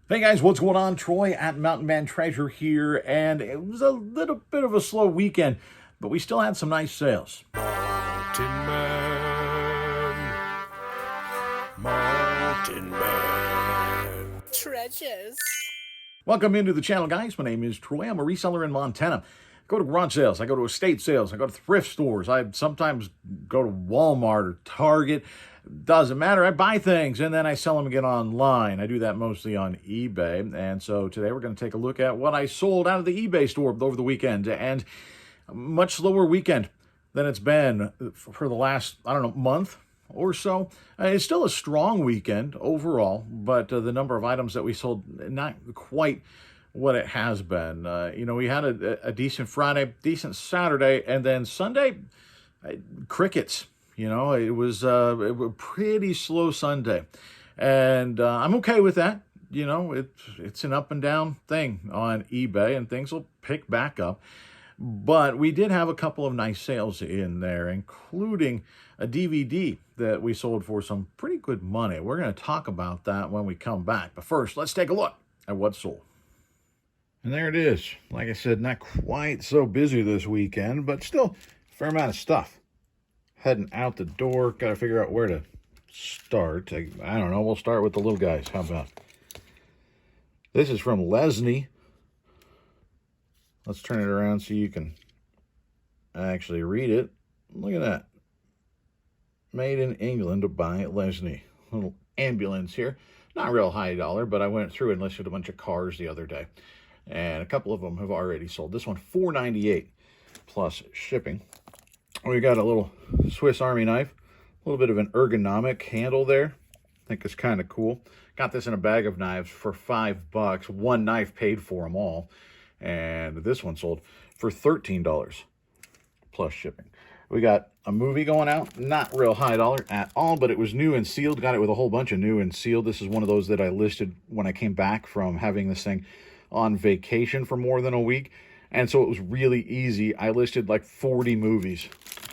Hey guys, what's going on? Troy at Mountain Man Treasure here, and it was a little bit of a slow weekend, but we still had some nice sales. Mountain Man, Mountain Man. Treasures. Welcome into the channel, guys. My name is Troy. I'm a reseller in Montana. I go to garage sales, I go to estate sales, I go to thrift stores, I sometimes go to Walmart or Target. Doesn't matter. I buy things and then I sell them again online. I do that mostly on eBay. And so today we're going to take a look at what I sold out of the eBay store over the weekend. And a much slower weekend than it's been for the last, month or so. It's still a strong weekend overall, but the number of items that we sold, not quite what it has been. We had a decent Friday, decent Saturday, and then Sunday, crickets. It was a pretty slow Sunday, and I'm okay with that. It's an up and down thing on eBay, and things will pick back up. But we did have a couple of nice sales in there, including a DVD that we sold for some pretty good money. We're going to talk about that when we come back. But first, let's take a look at what sold. And there it is. Like I said, not quite so busy this weekend, but still a fair amount of stuff. Heading out the door, got to figure out where to start. I don't know, we'll start with the little guys. How about? This is from Lesney. Let's turn it around so you can actually read it. Look at that. Made in England by Lesney. Little ambulance here. Not real high dollar, but I went through and listed a bunch of cars the other day. And a couple of them have already sold. This one, $4.98 plus shipping. We got a little Swiss Army knife. A little bit of an ergonomic handle there. I think it's kind of cool. Got this in a bag of knives for $5. One knife paid for them all. And this one sold for $13 plus shipping. We got a movie going out. Not real high dollar at all, but it was new and sealed. Got it with a whole bunch of new and sealed. This is one of those that I listed when I came back from having this thing on vacation for more than a week. And so it was really easy. I listed like 40 movies,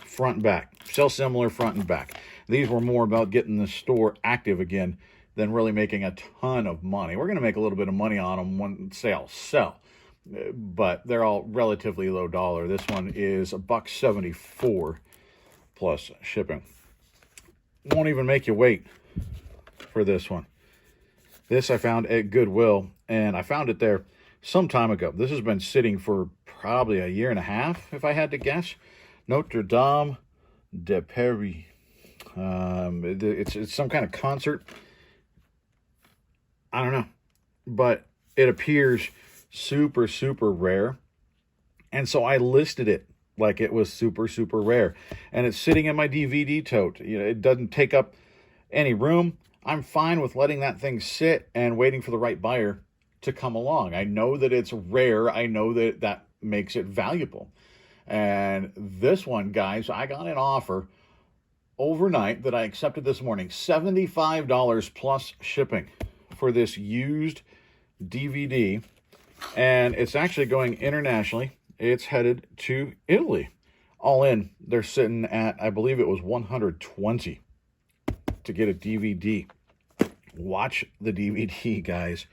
front and back. Sell similar front and back. These were more about getting the store active again than really making a ton of money. We're going to make a little bit of money on them when sales sell. But they're all relatively low dollar. This one is $1.74 plus shipping. Won't even make you wait for this one. This I found at Goodwill, and I found it there some time ago. This has been sitting for probably a year and a half, if I had to guess. Notre Dame de Paris. It's some kind of concert. I don't know, but it appears super, super rare. And so I listed it like it was super, super rare. And it's sitting in my DVD tote. It doesn't take up any room. I'm fine with letting that thing sit and waiting for the right buyer to come along. I know that it's rare. I know that that makes it valuable. And this one, guys, I got an offer overnight that I accepted this morning. $75 plus shipping for this used DVD. And it's actually going internationally. It's headed to Italy. All in, they're sitting at, I believe it was $120 to get a DVD. Watch the DVD, guys.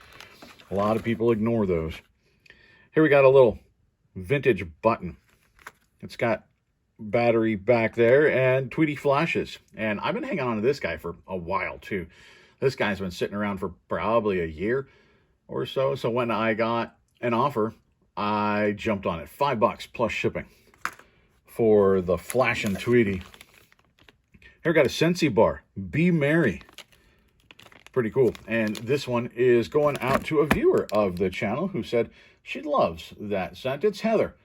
A lot of people ignore those. Here we got a little vintage button. It's got battery back there and Tweety flashes. And I've been hanging on to this guy for a while, too. This guy's been sitting around for probably a year or so. So when I got an offer, I jumped on it. $5 plus shipping for the flashing Tweety. Here we got a Scentsy bar. Be Merry. Pretty cool. And this one is going out to a viewer of the channel who said she loves that scent. It's Heather.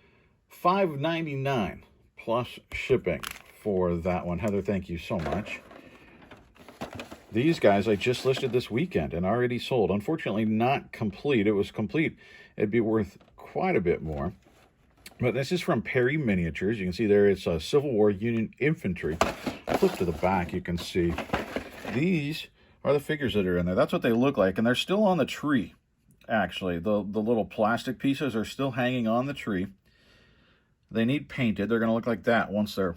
$5.99 plus shipping for that one. Heather, thank you so much. These guys I just listed this weekend and already sold. Unfortunately, not complete. It was complete. It'd be worth quite a bit more. But this is from Perry Miniatures. You can see there it's a Civil War Union Infantry. Flip to the back, you can see these are the figures that are in there. That's what they look like, and they're still on the tree, actually. The little plastic pieces are still hanging on the tree. They need painted. They're going to look like that once they're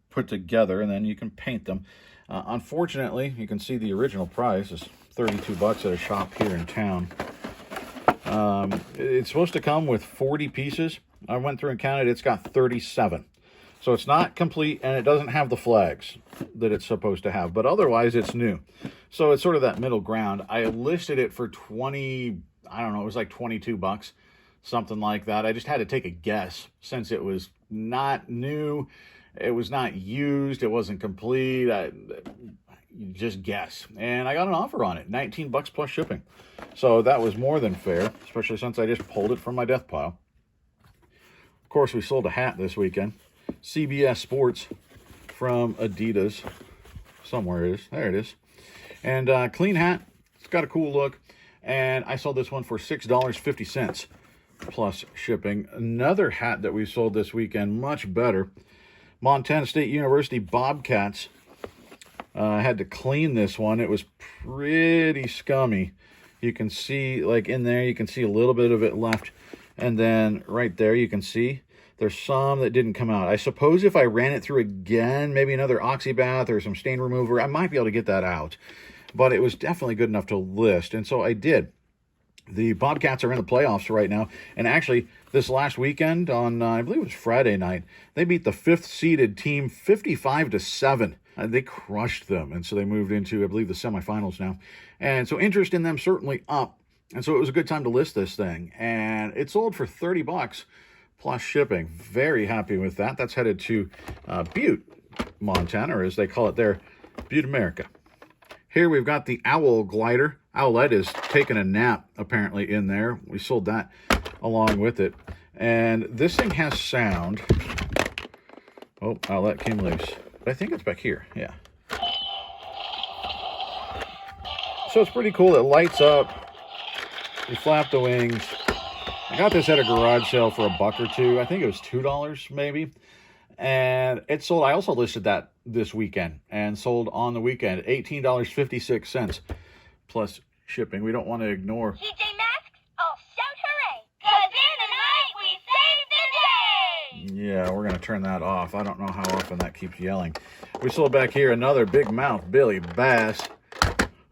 put together, and then you can paint them. Unfortunately, you can see the original price is 32 bucks at a shop here in town. It's supposed to come with 40 pieces. I went through and counted. It's got 37. So it's not complete, and it doesn't have the flags that it's supposed to have. But otherwise, it's new. So it's sort of that middle ground. I listed it for 20, I don't know, it was like 22 bucks, something like that. I just had to take a guess since it was not new. It was not used. It wasn't complete. You just guess. And I got an offer on it, 19 bucks plus shipping. So that was more than fair, especially since I just pulled it from my death pile. Of course, we sold a hat this weekend. CBS Sports from Adidas. Somewhere it is. There it is. And clean hat. It's got a cool look. And I sold this one for $6.50 plus shipping. Another hat that we sold this weekend, much better. Montana State University Bobcats. I had to clean this one. It was pretty scummy. You can see, like in there, you can see a little bit of it left. And then right there, you can see there's some that didn't come out. I suppose if I ran it through again, maybe another oxybath or some stain remover, I might be able to get that out. But it was definitely good enough to list. And so I did. The Bobcats are in the playoffs right now. And actually, this last weekend on, I believe it was Friday night, they beat the 5th seeded team 55-7. They crushed them. And so they moved into, I believe, the semifinals now. And so interest in them certainly up. And so it was a good time to list this thing. And it sold for 30 bucks plus shipping. Very happy with that. That's headed to Butte, Montana, or as they call it there, Butte, America. Here we've got the Owl Glider. Owlette is taking a nap, apparently, in there. We sold that along with it. And this thing has sound. Oh, Owlette came loose. But I think it's back here, yeah. So it's pretty cool. It lights up. You flap the wings. I got this at a garage sale for $1 or $2. I think it was $2 maybe. And it sold. I also listed that this weekend and sold on the weekend. $18.56 plus shipping. We don't want to ignore. TJ Maxx, I'll shout hooray! 'Cause in the night we save the day! Yeah, we're going to turn that off. I don't know how often that keeps yelling. We sold back here another big mouth Billy Bass.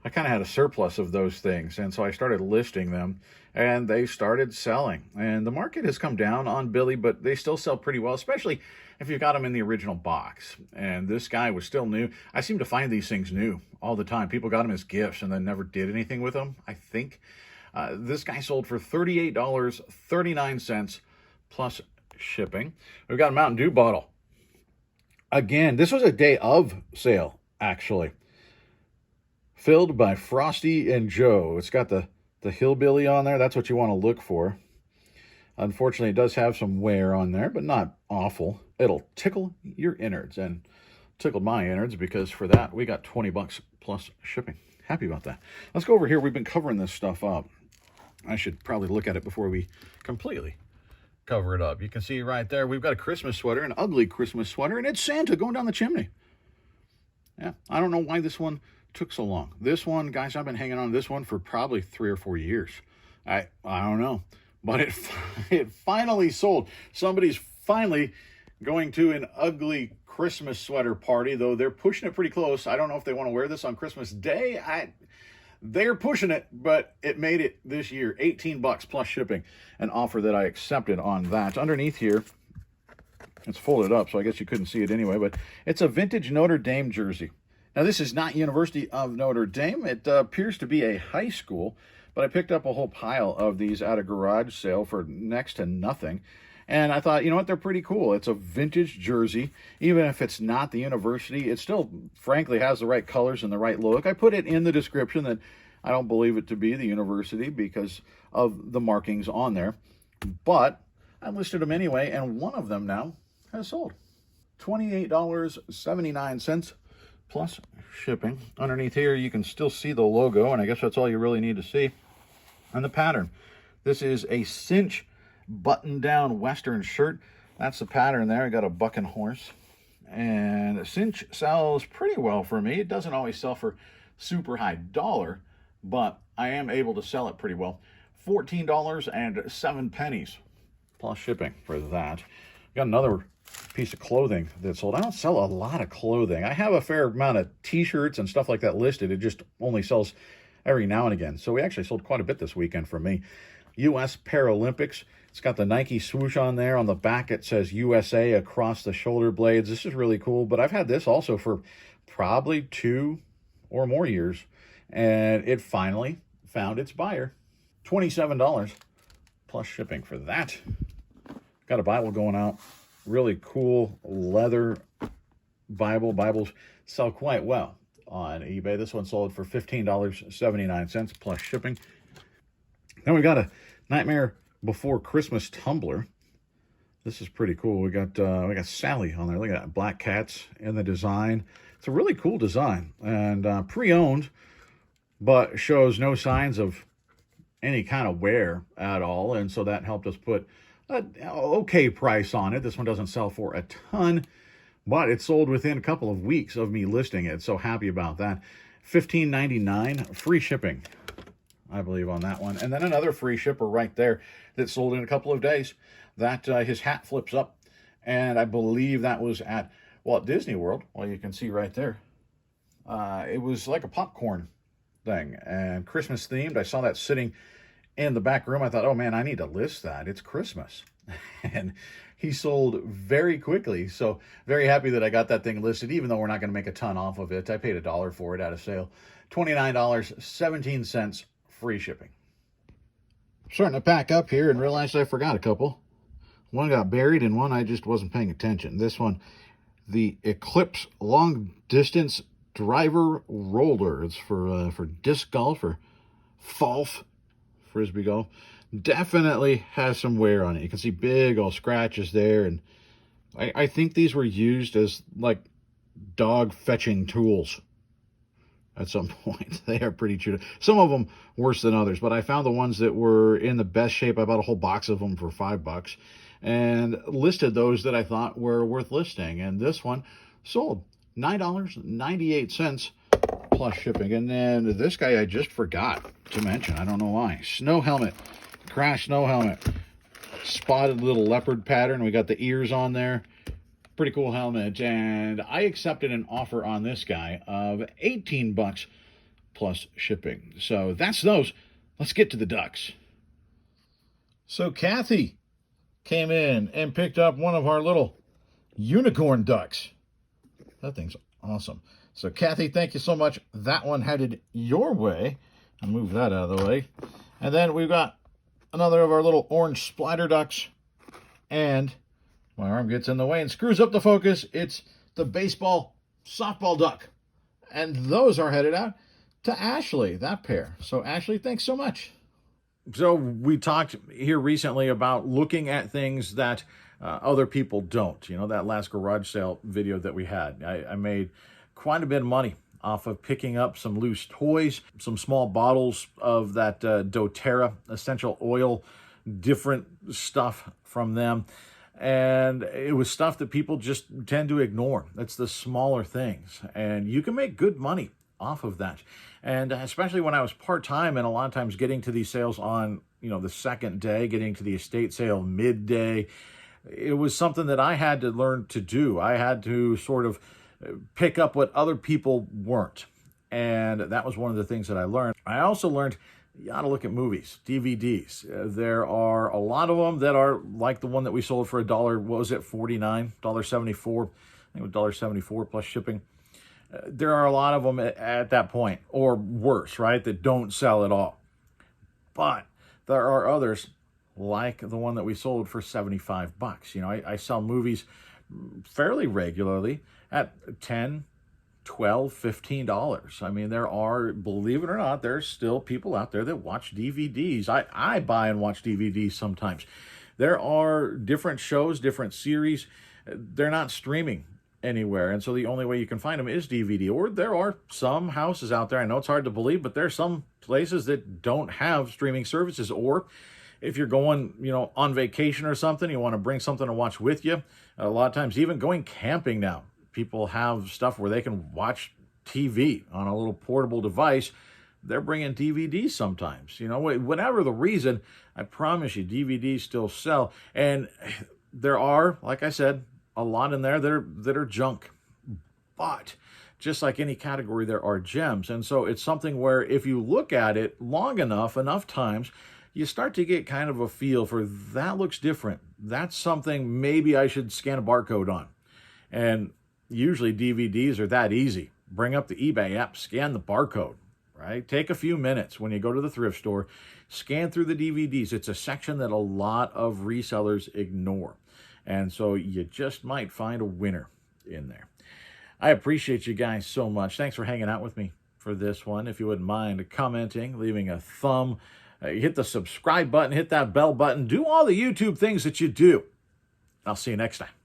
I kind of had a surplus of those things, and so I started listing them, and they started selling. And the market has come down on Billy, but they still sell pretty well, especially if you've got them in the original box. And this guy was still new. I seem to find these things new all the time. People got them as gifts and then never did anything with them, I think. This guy sold for $38.39 plus shipping. We've got a Mountain Dew bottle. Again, this was a day of sale, actually. Filled by Frosty and Joe. It's got the hillbilly on there. That's what you want to look for. Unfortunately, it does have some wear on there, but not awful. It'll tickle your innards, and tickled my innards, because for that, we got 20 bucks plus shipping. Happy about that. Let's go over here. We've been covering this stuff up. I should probably look at it before we completely cover it up. You can see right there, we've got a Christmas sweater, an ugly Christmas sweater, and it's Santa going down the chimney. Yeah, I don't know why this one took so long. This one, guys, I've been hanging on to this one for probably 3 or 4 years. I don't know. But it finally sold. Somebody's finally going to an ugly Christmas sweater party, though they're pushing it pretty close. I don't know if they want to wear this on Christmas Day. They're pushing it, but it made it this year. 18 bucks plus shipping. An offer that I accepted on that. Underneath here, it's folded up, so I guess you couldn't see it anyway, but it's a vintage Notre Dame jersey. Now, this is not University of Notre Dame. It appears to be a high school, but I picked up a whole pile of these at a garage sale for next to nothing. And I thought, you know what, they're pretty cool. It's a vintage jersey. Even if it's not the university, it still, frankly, has the right colors and the right look. I put it in the description that I don't believe it to be the university because of the markings on there. But I listed them anyway, and one of them now has sold. $28.79 plus shipping. Underneath here, you can still see the logo, and I guess that's all you really need to see. And the pattern. This is a cinch button-down Western shirt. That's the pattern there. I got a bucking horse. And cinch sells pretty well for me. It doesn't always sell for super high dollar, but I am able to sell it pretty well. $14.07 plus shipping for that. Got another piece of clothing that sold. I don't sell a lot of clothing. I have a fair amount of t-shirts and stuff like that listed. It just only sells every now and again. So we actually sold quite a bit this weekend for me. U.S. Paralympics. It's got the Nike swoosh on there. On the back, it says USA across the shoulder blades. This is really cool, but I've had this also for probably 2 or more years, and it finally found its buyer. $27 plus shipping for that. Got a Bible going out. Really cool leather Bible. Bibles sell quite well on eBay. This one sold for $15.79 plus shipping. Then we got a Nightmare Before Christmas tumbler. This is pretty cool. We got Sally on there. Look at that, black cats in the design. It's a really cool design and pre-owned, but shows no signs of any kind of wear at all. And so that helped us put an okay price on it. This one doesn't sell for a ton, but it sold within a couple of weeks of me listing it. So happy about that. $15.99 free shipping, I believe, on that one. And then another free shipper right there that sold in a couple of days. That his hat flips up, and I believe that was at Walt Disney World. Well, you can see right there. It was like a popcorn thing and Christmas themed. I saw that sitting in the back room. I thought, oh man, I need to list that. It's Christmas. And he sold very quickly. So very happy that I got that thing listed, even though we're not going to make a ton off of it. I paid $1 for it at a sale. $29.17 free shipping. Starting to pack up here and realized I forgot a couple. One got buried and one I just wasn't paying attention. This one, the Eclipse Long Distance Driver Roller. It's for disc golf or golf, frisbee golf. Definitely has some wear on it. You can see big old scratches there. And I think these were used as like dog fetching tools at some point. They are pretty chewed up. Some of them worse than others, but I found the ones that were in the best shape. I bought a whole box of them for $5 and listed those that I thought were worth listing. And this one sold $9.98 plus shipping. And then this guy I just forgot to mention. I don't know why. Snow helmet. Crash snow helmet. Spotted little leopard pattern. We got the ears on there. Pretty cool helmet. And I accepted an offer on this guy of $18 plus shipping. So that's those. Let's get to the ducks. So Kathy came in and picked up one of our little unicorn ducks. That thing's awesome. So Kathy, thank you so much. That one headed your way. I'll move that out of the way. And then we've got another of our little orange splatter ducks. And my arm gets in the way and screws up the focus. It's the baseball softball duck. And those are headed out to Ashley, that pair. So Ashley, thanks so much. So we talked here recently about looking at things that other people don't. You know, that last garage sale video that we had. I made quite a bit of money off of picking up some loose toys, some small bottles of that doTERRA essential oil, different stuff from them. And it was stuff that people just tend to ignore. That's the smaller things. And you can make good money off of that. And especially when I was part-time and a lot of times getting to these sales on, you know, the second day, getting to the estate sale midday, it was something that I had to learn to do. I had to sort of pick up what other people weren't. And that was one of the things that I learned. I also learned you ought to look at movies, DVDs. There are a lot of them that are like the one that we sold for $1, what was it, $49, $1.74, I think it was $1.74 plus shipping. There are a lot of them at that point, or worse, right, that don't sell at all. But there are others, like the one that we sold for $75. You know, I sell movies fairly regularly at $10, $12, $15. I mean, there are, believe it or not, there's still people out there that watch DVDs. I buy and watch DVDs sometimes. There are different shows, different series. They're not streaming anywhere, and so the only way you can find them is DVD. Or there are some houses out there, I know it's hard to believe, but there's some places that don't have streaming services. Or if you're going, you know, on vacation or something, you want to bring something to watch with you. A lot of times, even going camping now, people have stuff where they can watch TV on a little portable device. They're bringing DVDs sometimes. You know, whatever the reason, I promise you, DVDs still sell. And there are, like I said, a lot in there that are junk. But just like any category, there are gems. And so it's something where if you look at it long enough times, you start to get kind of a feel for that looks different. That's something maybe I should scan a barcode on. And usually DVDs are that easy. Bring up the eBay app, scan the barcode, right? Take a few minutes when you go to the thrift store, scan through the DVDs. It's a section that a lot of resellers ignore. And so you just might find a winner in there. I appreciate you guys so much. Thanks for hanging out with me for this one. If you wouldn't mind commenting, leaving a thumb, hit the subscribe button, hit that bell button, do all the YouTube things that you do. I'll see you next time.